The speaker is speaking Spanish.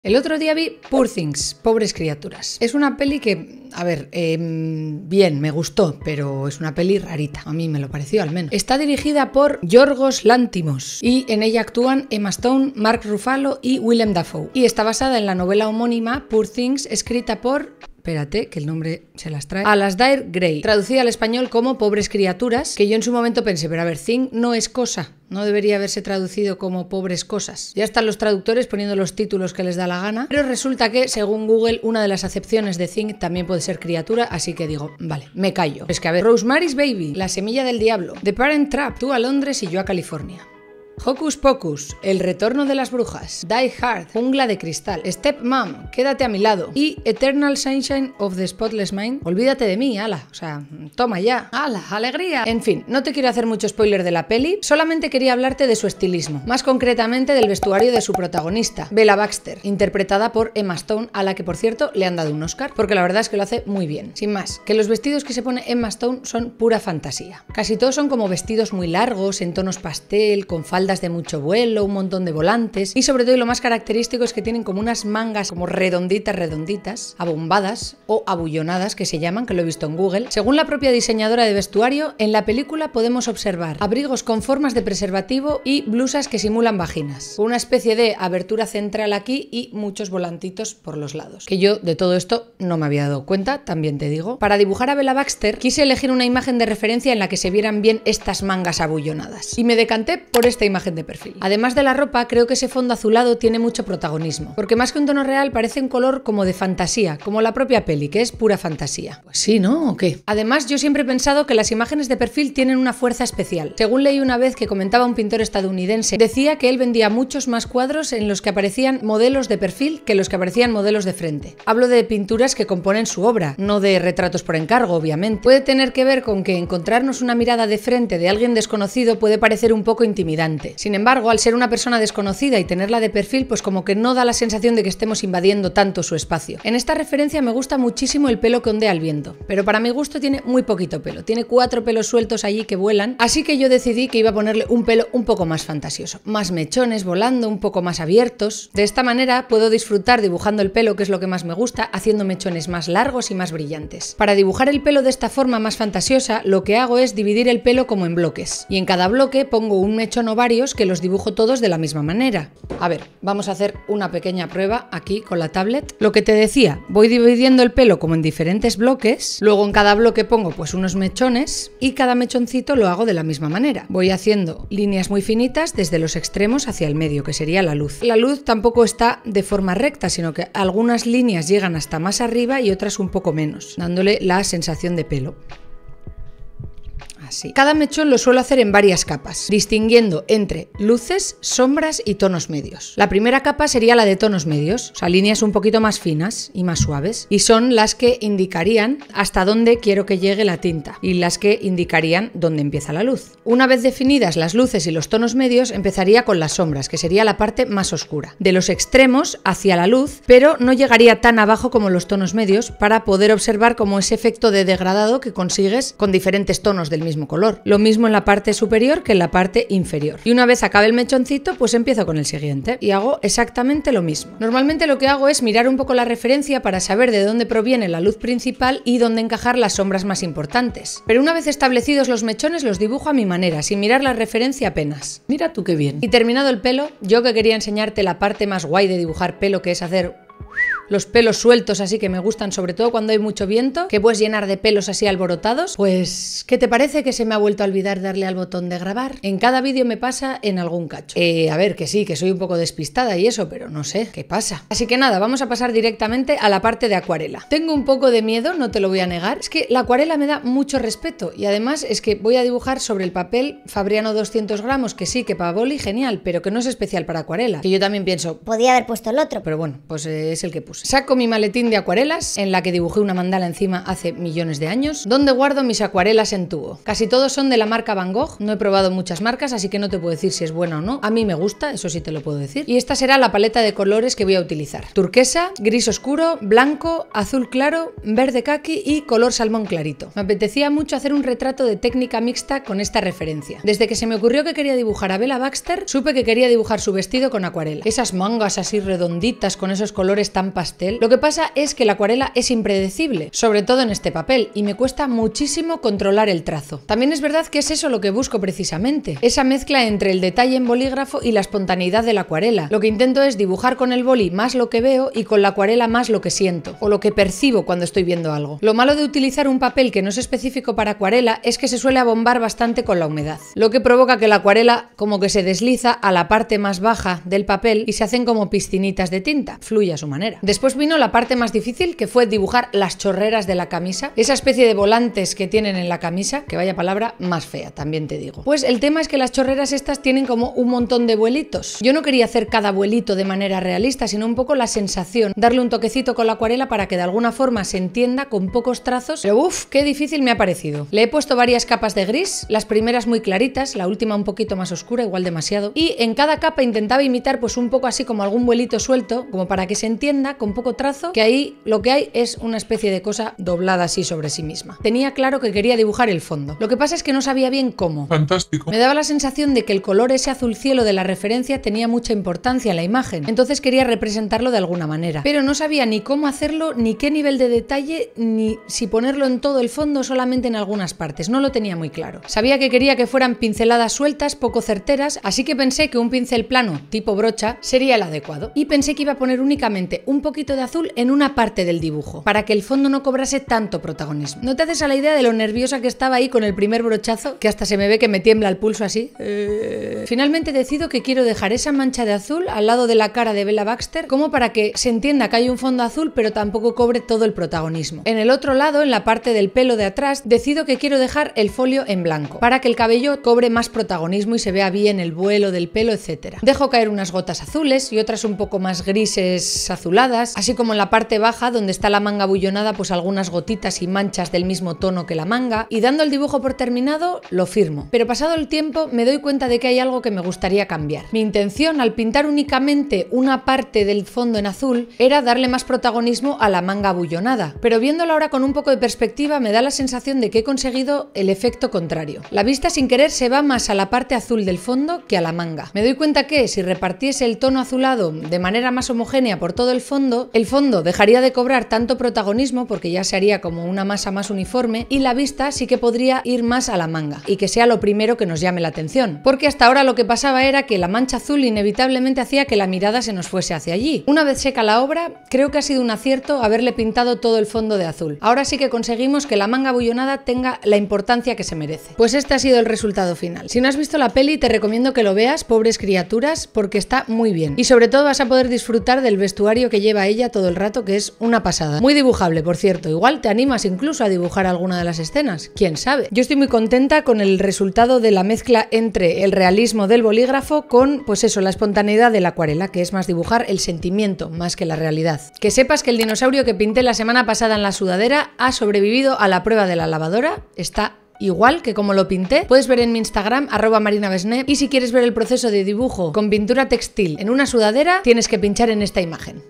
El otro día vi Poor Things, Pobres Criaturas. Es una peli que, a ver, bien, me gustó, pero es una peli rarita. A mí me lo pareció, al menos. Está dirigida por Yorgos Lanthimos y en ella actúan Emma Stone, Mark Ruffalo y Willem Dafoe. Y está basada en la novela homónima Poor Things, escrita por... Espérate, que el nombre se las trae. Alasdair Gray, traducida al español como Pobres Criaturas, que yo en su momento pensé, pero a ver, thing no es cosa, no debería haberse traducido como pobres cosas. Ya están los traductores poniendo los títulos que les da la gana, pero resulta que, según Google, una de las acepciones de thing también puede ser criatura, así que digo, vale, me callo. Es que a ver, Rosemary's Baby, La semilla del diablo, The Parent Trap, tú a Londres y yo a California. Hocus Pocus, El retorno de las brujas, Die Hard, Jungla de cristal, Stepmom, Quédate a mi lado y Eternal Sunshine of the Spotless Mind, Olvídate de mí, ala, o sea, toma ya, ala, alegría. En fin, no te quiero hacer mucho spoiler de la peli, solamente quería hablarte de su estilismo, más concretamente del vestuario de su protagonista, Bella Baxter, interpretada por Emma Stone, a la que por cierto le han dado un Oscar, porque la verdad es que lo hace muy bien. Sin más, que los vestidos que se pone Emma Stone son pura fantasía. Casi todos son como vestidos muy largos, en tonos pastel, con faldas de mucho vuelo, un montón de volantes y sobre todo y lo más característico es que tienen como unas mangas como redonditas, abombadas o abullonadas que se llaman, que lo he visto en Google. Según la propia diseñadora de vestuario, en la película podemos observar abrigos con formas de preservativo y blusas que simulan vaginas, con una especie de abertura central aquí y muchos volantitos por los lados. Que yo de todo esto no me había dado cuenta, también te digo. Para dibujar a Bella Baxter quise elegir una imagen de referencia en la que se vieran bien estas mangas abullonadas y me decanté por esta imagen de perfil. Además de la ropa, creo que ese fondo azulado tiene mucho protagonismo, porque más que un tono real parece un color como de fantasía, como la propia peli, que es pura fantasía. Pues sí, ¿no? ¿O qué? Además, yo siempre he pensado que las imágenes de perfil tienen una fuerza especial. Según leí una vez que comentaba un pintor estadounidense, decía que él vendía muchos más cuadros en los que aparecían modelos de perfil que los que aparecían modelos de frente. Hablo de pinturas que componen su obra, no de retratos por encargo, obviamente. Puede tener que ver con que encontrarnos una mirada de frente de alguien desconocido puede parecer un poco intimidante. Sin embargo, al ser una persona desconocida y tenerla de perfil, pues como que no da la sensación de que estemos invadiendo tanto su espacio. En esta referencia me gusta muchísimo el pelo que ondea al viento, pero para mi gusto tiene muy poquito pelo, tiene 4 pelos sueltos allí que vuelan, así que yo decidí que iba a ponerle un pelo un poco más fantasioso, más mechones volando, un poco más abiertos. De esta manera puedo disfrutar dibujando el pelo, que es lo que más me gusta, haciendo mechones más largos y más brillantes. Para dibujar el pelo de esta forma más fantasiosa, lo que hago es dividir el pelo como en bloques, y en cada bloque pongo un mechón o varios que los dibujo todos de la misma manera. A ver, vamos a hacer una pequeña prueba aquí con la tablet. Lo que te decía, voy dividiendo el pelo como en diferentes bloques, luego en cada bloque pongo pues unos mechones y cada mechoncito lo hago de la misma manera. Voy haciendo líneas muy finitas desde los extremos hacia el medio, que sería la luz. La luz tampoco está de forma recta, sino que algunas líneas llegan hasta más arriba y otras un poco menos, dándole la sensación de pelo. Así. Cada mechón lo suelo hacer en varias capas, distinguiendo entre luces, sombras y tonos medios. La primera capa sería la de tonos medios, o sea, líneas un poquito más finas y más suaves, y son las que indicarían hasta dónde quiero que llegue la tinta y las que indicarían dónde empieza la luz. Una vez definidas las luces y los tonos medios, empezaría con las sombras, que sería la parte más oscura, de los extremos hacia la luz, pero no llegaría tan abajo como los tonos medios para poder observar como ese efecto de degradado que consigues con diferentes tonos del mismo color. Lo mismo en la parte superior que en la parte inferior. Y una vez acabe el mechoncito, pues empiezo con el siguiente y hago exactamente lo mismo. Normalmente lo que hago es mirar un poco la referencia para saber de dónde proviene la luz principal y dónde encajar las sombras más importantes. Pero una vez establecidos los mechones, los dibujo a mi manera, sin mirar la referencia apenas. Mira tú qué bien. Y terminado el pelo, yo que quería enseñarte la parte más guay de dibujar pelo, que es hacer los pelos sueltos así que me gustan, sobre todo cuando hay mucho viento, que puedes llenar de pelos así alborotados, pues ¿qué te parece que se me ha vuelto a olvidar darle al botón de grabar? En cada vídeo me pasa en algún cacho. A ver, que sí, que soy un poco despistada y eso, pero no sé, ¿qué pasa? Así que nada, vamos a pasar directamente a la parte de acuarela. Tengo un poco de miedo, no te lo voy a negar, es que la acuarela me da mucho respeto y además es que voy a dibujar sobre el papel Fabriano 200 gramos, que sí, que para boli genial, pero que no es especial para acuarela, que yo también pienso, podía haber puesto el otro. pero bueno, pues es el que puse. Saco mi maletín de acuarelas, en la que dibujé una mandala encima hace millones de años, donde guardo mis acuarelas en tubo. Casi todos son de la marca Van Gogh, no he probado muchas marcas, así que no te puedo decir si es buena o no. A mí me gusta, eso sí te lo puedo decir. Y esta será la paleta de colores que voy a utilizar. Turquesa, gris oscuro, blanco, azul claro, verde caqui y color salmón clarito. Me apetecía mucho hacer un retrato de técnica mixta con esta referencia. Desde que se me ocurrió que quería dibujar a Bella Baxter, supe que quería dibujar su vestido con acuarela. Esas mangas así redonditas con esos colores tan pastel. Lo que pasa es que la acuarela es impredecible, sobre todo en este papel, y me cuesta muchísimo controlar el trazo. También es verdad que es eso lo que busco precisamente, esa mezcla entre el detalle en bolígrafo y la espontaneidad de la acuarela. Lo que intento es dibujar con el boli más lo que veo y con la acuarela más lo que siento, o lo que percibo cuando estoy viendo algo. Lo malo de utilizar un papel que no es específico para acuarela es que se suele abombar bastante con la humedad, lo que provoca que la acuarela como que se desliza a la parte más baja del papel y se hacen como piscinitas de tinta, fluye a su manera. Después vino la parte más difícil, que fue dibujar las chorreras de la camisa, esa especie de volantes que tienen en la camisa, que vaya palabra más fea, también te digo. Pues el tema es que las chorreras estas tienen como un montón de vuelitos. Yo no quería hacer cada vuelito de manera realista, sino un poco la sensación, darle un toquecito con la acuarela para que de alguna forma se entienda con pocos trazos, pero uff, qué difícil me ha parecido. Le he puesto varias capas de gris, las primeras muy claritas, la última un poquito más oscura, igual demasiado, y en cada capa intentaba imitar pues un poco así como algún vuelito suelto, como para que se entienda con poco trazo que ahí lo que hay es una especie de cosa doblada así sobre sí misma. Tenía claro que quería dibujar el fondo. Lo que pasa es que no sabía bien cómo. Fantástico. Me daba la sensación de que el color ese azul cielo de la referencia tenía mucha importancia en la imagen, entonces quería representarlo de alguna manera, pero no sabía ni cómo hacerlo, ni qué nivel de detalle, ni si ponerlo en todo el fondo o solamente en algunas partes. No lo tenía muy claro. Sabía que quería que fueran pinceladas sueltas, poco certeras, así que pensé que un pincel plano tipo brocha sería el adecuado, y pensé que iba a poner únicamente un poquito de azul en una parte del dibujo, para que el fondo no cobrase tanto protagonismo. ¿No te haces a la idea de lo nerviosa que estaba ahí con el primer brochazo? Que hasta se me ve que me tiembla el pulso así. Finalmente decido que quiero dejar esa mancha de azul al lado de la cara de Bella Baxter, como para que se entienda que hay un fondo azul pero tampoco cobre todo el protagonismo. En el otro lado, en la parte del pelo de atrás, decido que quiero dejar el folio en blanco, para que el cabello cobre más protagonismo y se vea bien el vuelo del pelo, etc. Dejo caer unas gotas azules y otras un poco más grises azuladas, así como en la parte baja donde está la manga bullonada, pues algunas gotitas y manchas del mismo tono que la manga, y dando el dibujo por terminado lo firmo. Pero pasado el tiempo me doy cuenta de que hay algo que me gustaría cambiar. Mi intención al pintar únicamente una parte del fondo en azul era darle más protagonismo a la manga abullonada, pero viéndolo ahora con un poco de perspectiva me da la sensación de que he conseguido el efecto contrario. La vista sin querer se va más a la parte azul del fondo que a la manga. Me doy cuenta que si repartiese el tono azulado de manera más homogénea por todo el fondo dejaría de cobrar tanto protagonismo porque ya se haría como una masa más uniforme, y la vista sí que podría ir más a la manga y que sea lo primero que nos llame la atención, porque hasta ahora lo que pasaba era que la mancha azul inevitablemente hacía que la mirada se nos fuese hacia allí. Una vez seca la obra, creo que ha sido un acierto haberle pintado todo el fondo de azul. Ahora sí que conseguimos que la manga bullonada tenga la importancia que se merece. Pues este ha sido el resultado final. Si no has visto la peli, te recomiendo que lo veas, Pobres criaturas, porque está muy bien. Y sobre todo vas a poder disfrutar del vestuario que lleva ella todo el rato, que es una pasada. Muy dibujable, por cierto. Igual te animas incluso a dibujar alguna de las escenas. ¿Quién sabe? Yo estoy muy contenta con el resultado de la mezcla entre el realismo del bolígrafo con, pues eso, la espontaneidad de la acuarela, que es más dibujar el sentimiento más que la realidad. Que sepas que el dinosaurio que pinté la semana pasada en la sudadera ha sobrevivido a la prueba de la lavadora. Está igual que como lo pinté. Puedes ver en mi Instagram @marinabesné, y si quieres ver el proceso de dibujo con pintura textil en una sudadera, tienes que pinchar en esta imagen.